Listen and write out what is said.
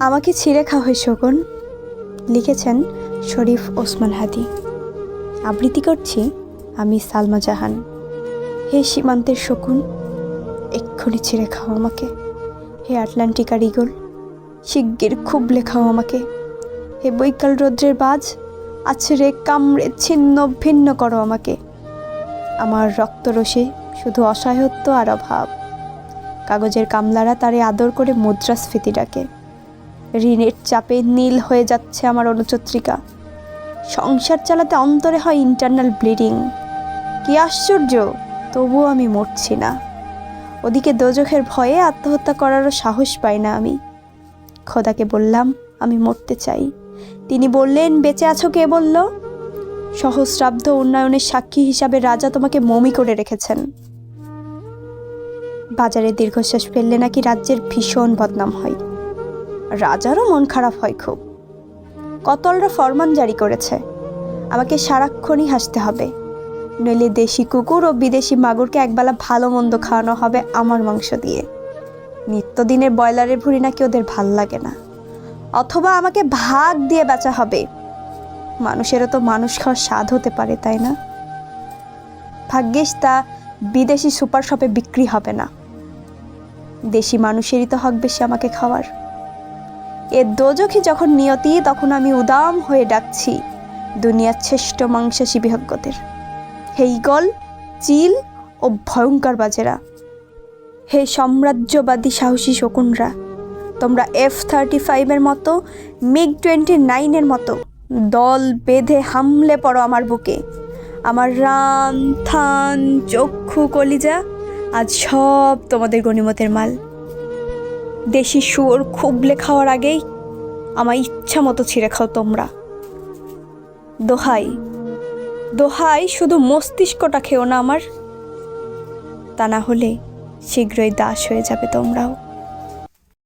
আমাকে ছিঁড়ে খাওয়া হয় শকুন। লিখেছেন শরীফ ওসমান হাদি। আবৃত্তি করছি আমি সালমা জাহান। হে সীমান্তের শকুন, এক্ষুনি ছিঁড়ে খাও আমাকে। হে আটলান্টিকার ঈগল, শিগগির খুবলে খাও আমাকে। হে বৈকাল রৌদ্রের বাজ, আছড়ে কামড়ে ছিন্ন ভিন্ন করো আমাকে। আমার রক্তরসে শুধু অসহায়ত্ব আর অভাব। কাগজের কামলারা তারে আদর করে মুদ্রাস্ফীতি ডাকে। ঋণের চাপে নীল হয়ে যাচ্ছে আমার অনুচত্রিকা। সংসার চালাতে অন্তরে হয় ইন্টারনাল ব্লিডিং। কি আশ্চর্য, তবুও আমি মরছি না। ওদিকে দোজখের ভয়ে আত্মহত্যা করারও সাহস পাই না আমি। খোদাকে বললাম আমি মরতে চাই। তিনি বললেন, বেঁচে আছো কে বলল? সহস্রাব্দ উন্নয়নের সাক্ষী হিসাবে রাজা তোমাকে মমি করে রেখেছেন। বাজারে দীর্ঘশ্বাস ফেললে নাকি রাজ্যের ভীষণ বদনাম হয়। রাজারও মন খারাপ হয় খুব। কতলরা ফরমান জারি করেছে, আমাকে সারাক্ষণই হাসতে হবে, নইলে দেশি কুকুর ও বিদেশি মাগুরকে একবেলা ভালো মন্দ খাওয়ানো হবে আমার মাংস দিয়ে। নিত্যদিনের ব্রয়লারের ভুঁড়ি নাকি ওদের ভাল লাগে না। অথবা আমাকে ভাগ দিয়ে বেচা হবে। মানুষেরও তো মানুষ খাওয়ার স্বাদ হতে পারে, তাই না? ভাগ্যিস তা বিদেশি সুপার শপে বিক্রি হবে না। দেশি মানুষেরই তো হক বেশি আমাকে খাওয়ার। এ দোজখই যখন নিয়তি, তখন আমি উদাম হয়ে ডাকছি দুনিয়ার শ্রেষ্ঠ মাংসাশী বিহজ্ঞদের। হে ঈগল, চিল ও ভয়ঙ্কর বাজেরা, হে সাম্রাজ্যবাদী সাহসী শকুনরা, তোমরা F-35 মতো, MiG-29 মতো দল বেঁধে হামলে পড়ো আমার বুকে। আমার রান, থান, চক্ষু, কলিজা আজ সব তোমাদের গনিমতের মাল। দেশি শুয়োর খুবলে খাওয়ার আগেই আমার ইচ্ছা মতো ছিঁড়ে খাও তোমরা। দোহাই দোহাই, শুধু মস্তিষ্কটা খেও না আমার, তা না হলে শীঘ্রই দাস হয়ে যাবে তোমরাও।